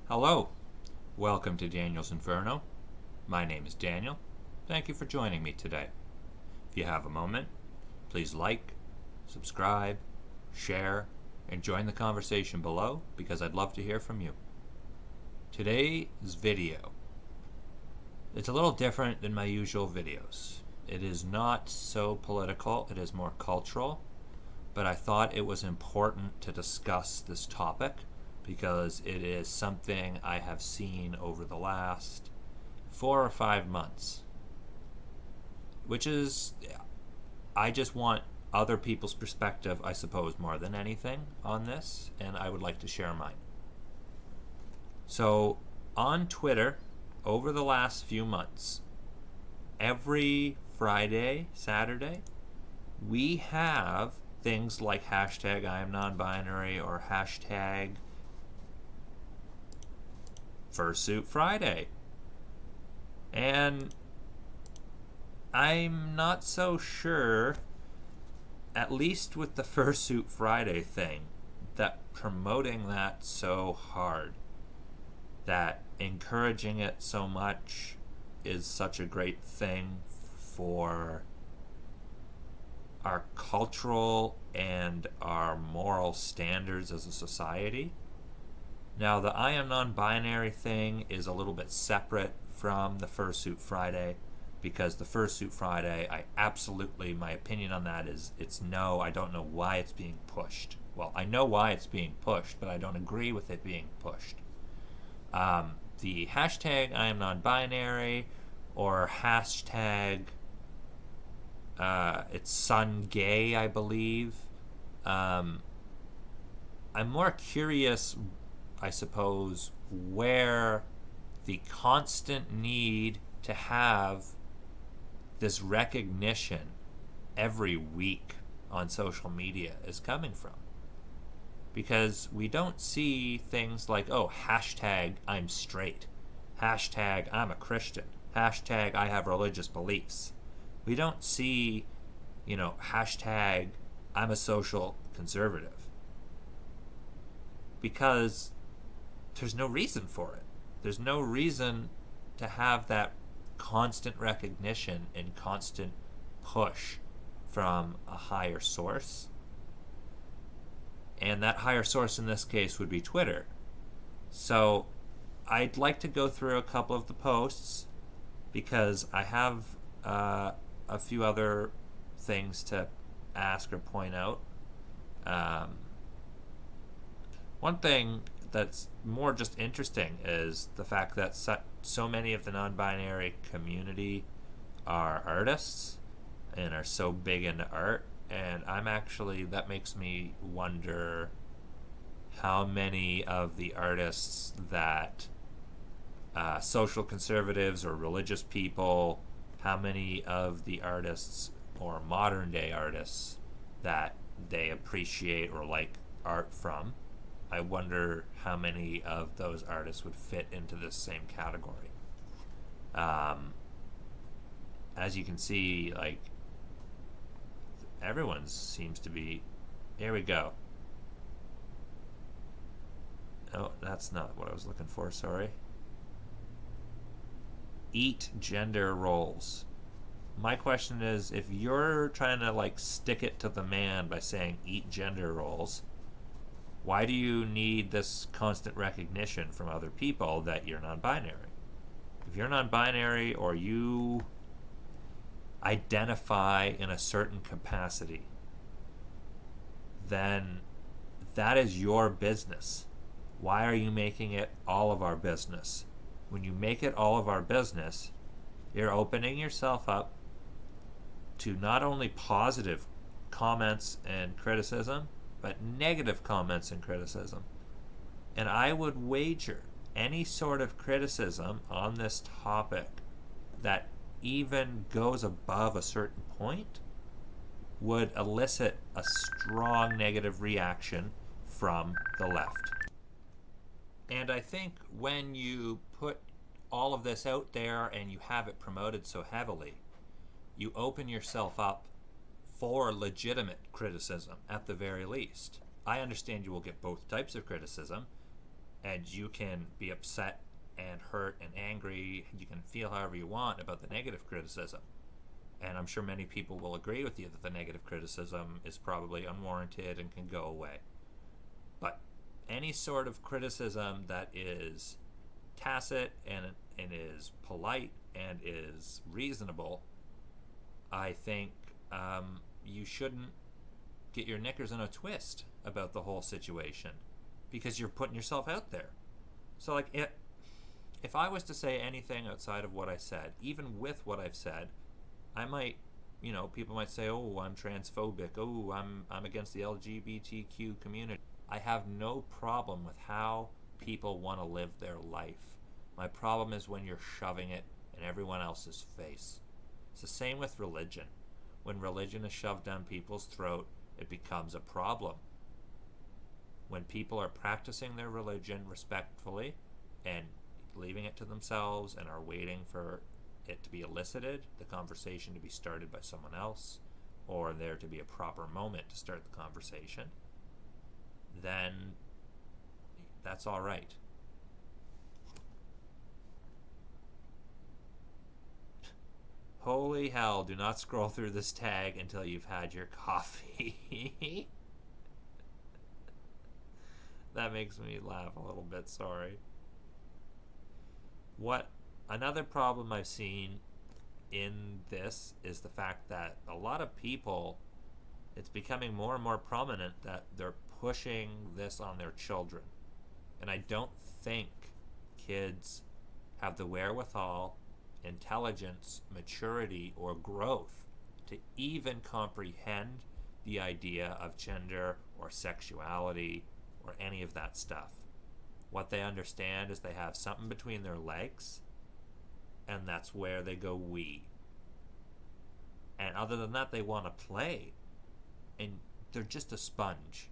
Hello, welcome to Daniel's Inferno. My name is Daniel. Thank you for joining me today. If you have a moment, please like, subscribe, share, and join the conversation below because I'd love to hear from you. Today's video, it's a little different than my usual videos. It is not so political, it is more cultural, but I thought it was important to discuss this topic because it is something I have seen over the last 4 or 5 months. Which is, I just want other people's perspective, I suppose, more than anything on this, and I would like to share mine. So, on Twitter, over the last few months, every Friday, Saturday, we have things like hashtag I am non-binary or hashtag Fursuit Friday. And I'm not so sure, at least with the Fursuit Friday thing, that promoting that so hard, that encouraging it so much is such a great thing for our cultural and our moral standards as a society. Now, the I am non-binary thing is a little bit separate from the Fursuit Friday, because the Fursuit Friday, my opinion on that is it's no, I don't know why it's being pushed. Well, I know why it's being pushed, but I don't agree with it being pushed. The hashtag I am non-binary or hashtag it's son gay, I believe. I'm more curious, I suppose, where the constant need to have this recognition every week on social media is coming from. Because we don't see things like, oh, hashtag I'm straight, hashtag I'm a Christian, hashtag I have religious beliefs. We don't see, hashtag I'm a social conservative. Because there's no reason for it. There's no reason to have that constant recognition and constant push from a higher source. And that higher source in this case would be Twitter. So I'd like to go through a couple of the posts because I have a few other things to ask or point out. One thing that's more just interesting is the fact that so many of the non-binary community are artists and are so big into art, and that makes me wonder how many of the artists that social conservatives or religious people, how many of the artists or modern day artists that they appreciate or like art from. I wonder how many of those artists would fit into this same category. As you can see, everyone seems to be. Here we go. Oh, that's not what I was looking for, sorry. Eat gender roles. My question is, if you're trying to stick it to the man by saying eat gender roles, why do you need this constant recognition from other people that you're non-binary? If you're non-binary or you identify in a certain capacity, then that is your business. Why are you making it all of our business? When you make it all of our business, you're opening yourself up to not only positive comments and criticism, but negative comments and criticism. And I would wager any sort of criticism on this topic that even goes above a certain point would elicit a strong negative reaction from the left. And I think when you put all of this out there and you have it promoted so heavily, you open yourself up for legitimate criticism at the very least. I understand you will get both types of criticism, and you can be upset and hurt and angry. You can feel however you want about the negative criticism. And I'm sure many people will agree with you that the negative criticism is probably unwarranted and can go away. But any sort of criticism that is tacit and is polite and is reasonable, I think you shouldn't get your knickers in a twist about the whole situation, because you're putting yourself out there. So, like, if I was to say anything outside of what I said, even with what I've said, I might, people might say, "Oh, I'm transphobic. Oh, I'm against the LGBTQ community." I have no problem with how people want to live their life. My problem is when you're shoving it in everyone else's face. It's the same with religion. When religion is shoved down people's throat, it becomes a problem. When people are practicing their religion respectfully and leaving it to themselves and are waiting for it to be elicited, the conversation to be started by someone else, or there to be a proper moment to start the conversation, then that's all right. Holy hell, do not scroll through this tag until you've had your coffee. That makes me laugh a little bit, sorry. What another problem I've seen in this is the fact that a lot of people, it's becoming more and more prominent that they're pushing this on their children. And I don't think kids have the wherewithal, intelligence, maturity, or growth to even comprehend the idea of gender or sexuality or any of that stuff. What they understand is they have something between their legs, and that's where they go wee. And other than that, they want to play. And they're just a sponge.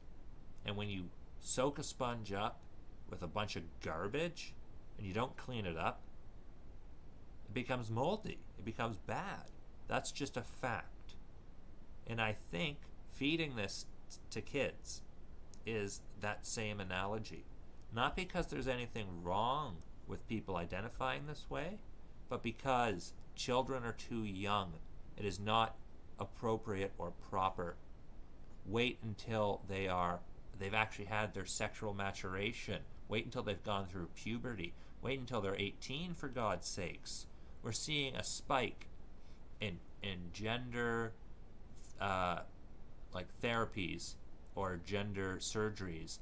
And when you soak a sponge up with a bunch of garbage and you don't clean it up, it becomes moldy. It becomes bad. That's just a fact. And I think feeding this to kids is that same analogy. Not because there's anything wrong with people identifying this way, but because children are too young. It is not appropriate or proper. Wait until they've actually had their sexual maturation. Wait until they've gone through puberty. Wait until they're 18, for God's sakes. We're seeing a spike in gender like therapies or gender surgeries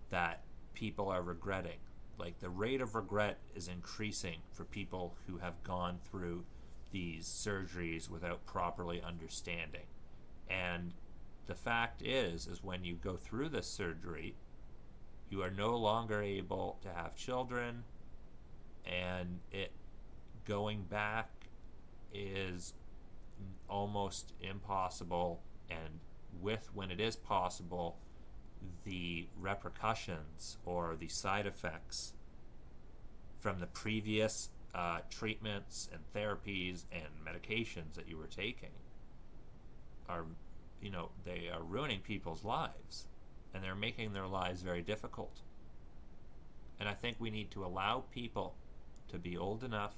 that people are regretting. Like, the rate of regret is increasing for people who have gone through these surgeries without properly understanding. And the fact is when you go through this surgery, you are no longer able to have children, and it going back is almost impossible. And when it is possible, the repercussions or the side effects from the previous treatments and therapies and medications that you were taking are, they are ruining people's lives, and they're making their lives very difficult. And I think we need to allow people to be old enough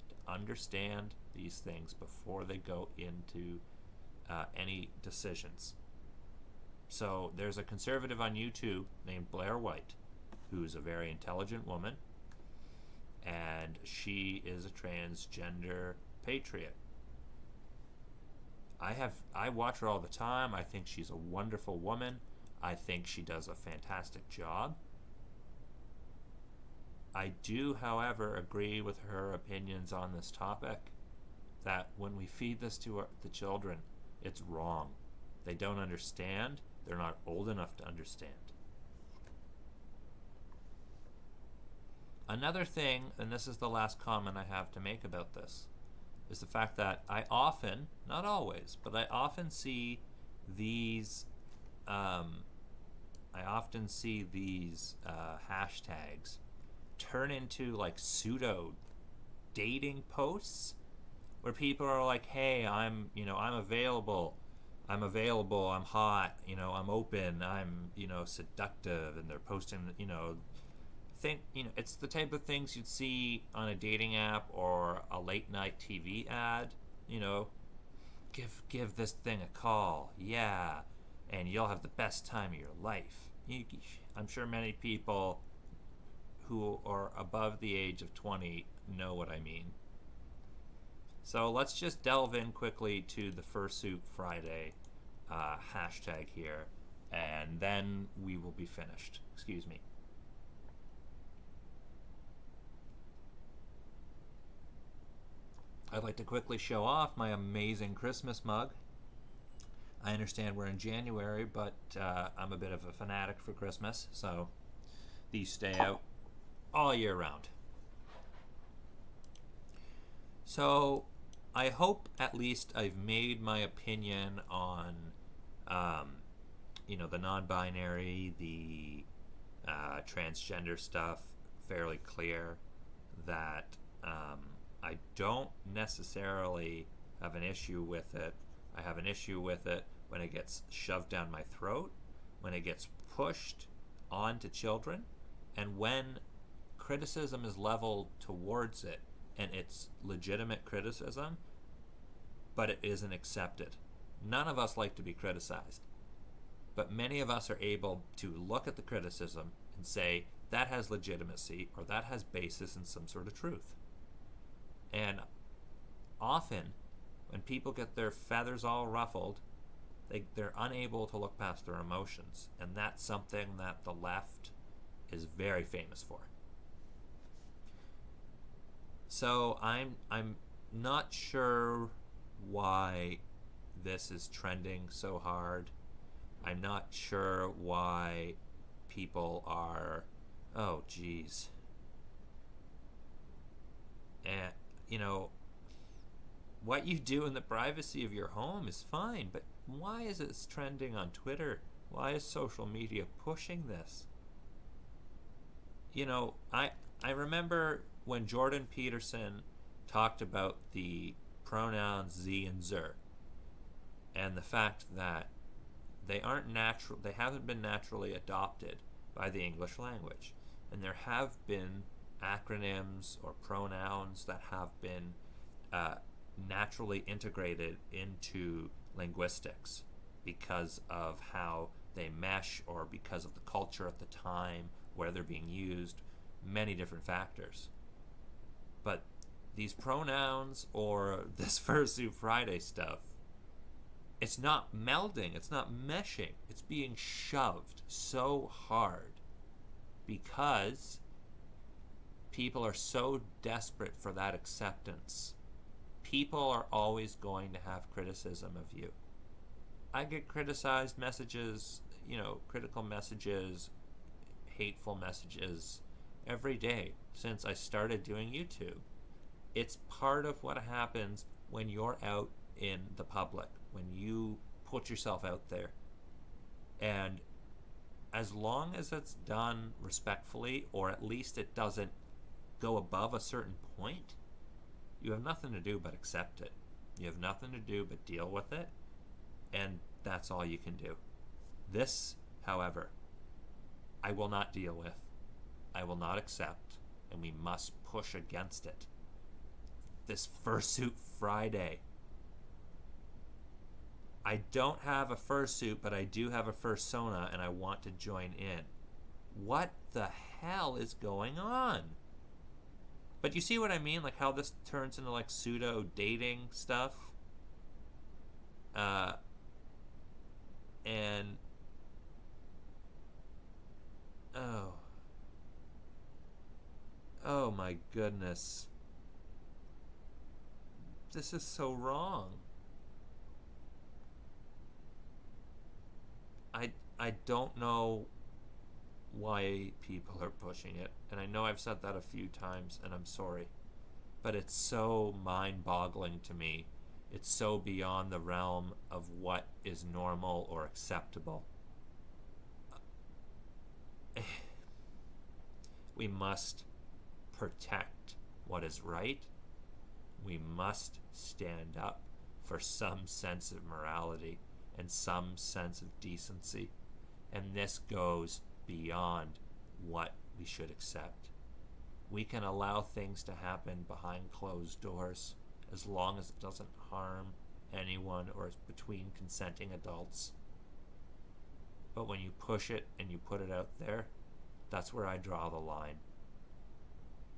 to understand these things before they go into any decisions. So there's a conservative on YouTube named Blair White, who's a very intelligent woman, and she is a transgender patriot. I watch her all the time. I think she's a wonderful woman. I think she does a fantastic job. I do, however, agree with her opinions on this topic, that when we feed this to the children, it's wrong. They don't understand. They're not old enough to understand. Another thing, and this is the last comment I have to make about this, is the fact that I often, not always, but I often see these hashtags turn into like pseudo dating posts where people are like, "Hey, I'm available. I'm hot, I'm open, I'm, seductive," and they're posting, think, it's the type of things you'd see on a dating app or a late night TV ad. You know, give this thing a call, yeah, and you'll have the best time of your life. I'm sure many people who are above the age of 20 know what I mean. So let's just delve in quickly to the Fursuit Friday hashtag here, and then we will be finished. Excuse me. I'd like to quickly show off my amazing Christmas mug. I understand we're in January, but I'm a bit of a fanatic for Christmas, so these stay out all year round. So I hope at least I've made my opinion on, the non-binary, the transgender stuff fairly clear. That I don't necessarily have an issue with it. I have an issue with it when it gets shoved down my throat, when it gets pushed onto children, and when criticism is leveled towards it and it's legitimate criticism, but it isn't accepted. None of us like to be criticized, but many of us are able to look at the criticism and say that has legitimacy or that has basis in some sort of truth. And often, when people get their feathers all ruffled, they're unable to look past their emotions. And that's something that the left is very famous for. So I'm not sure why this is trending so hard. I'm not sure why people are, oh geez. And what you do in the privacy of your home is fine, but why is it trending on Twitter? Why is social media pushing this? I remember when Jordan Peterson talked about the pronouns ze and zer, and the fact that they haven't been naturally adopted by the English language, and there have been acronyms or pronouns that have been naturally integrated into linguistics because of how they mesh or because of the culture at the time where they're being used, many different factors. But these pronouns or this Fursuit Friday stuff, it's not melding, it's not meshing, it's being shoved so hard because people are so desperate for that acceptance. People are always going to have criticism of you. I get criticized messages, critical messages, hateful messages every day since I started doing YouTube. It's part of what happens when you're out in the public, when you put yourself out there. And as long as it's done respectfully, or at least it doesn't go above a certain point, you have nothing to do but accept it. You have nothing to do but deal with it, and that's all you can do. This, however, I will not deal with. I will not accept, and we must push against it. This Fursuit Friday. I don't have a fursuit, but I do have a fursona, and I want to join in. What the hell is going on? But you see what I mean? Like how this turns into like pseudo dating stuff? And oh my goodness, this is so wrong. I don't know why people are pushing it, and I know I've said that a few times, and I'm sorry, but it's so mind-boggling to me. It's so beyond the realm of what is normal or acceptable. We must protect what is right. We must stand up for some sense of morality and some sense of decency. And this goes beyond what we should accept. We can allow things to happen behind closed doors as long as it doesn't harm anyone or is between consenting adults. But when you push it and you put it out there, that's where I draw the line.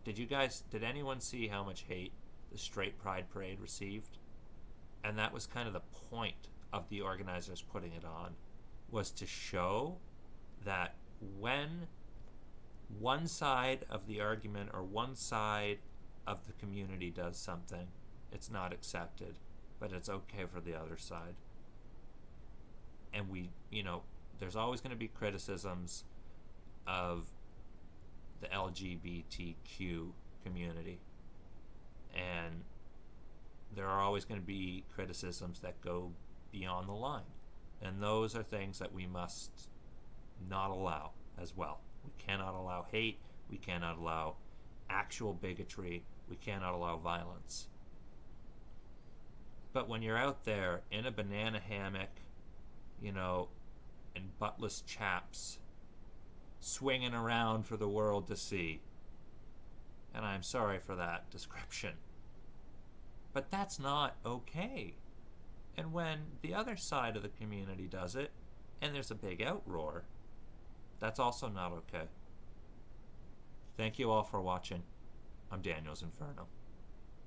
Did anyone see how much hate the Straight Pride Parade received? And that was kind of the point of the organizers putting it on, was to show that when one side of the argument or one side of the community does something, it's not accepted, but it's okay for the other side. And there's always going to be criticisms of the LGBTQ community. And there are always going to be criticisms that go beyond the line. And those are things that we must not allow as well. We cannot allow hate. We cannot allow actual bigotry. We cannot allow violence. But when you're out there in a banana hammock, in buttless chaps, swinging around for the world to see, and I'm sorry for that description, but that's not okay. And when the other side of the community does it, and there's a big outroar, that's also not okay. Thank you all for watching. I'm Daniel's Inferno.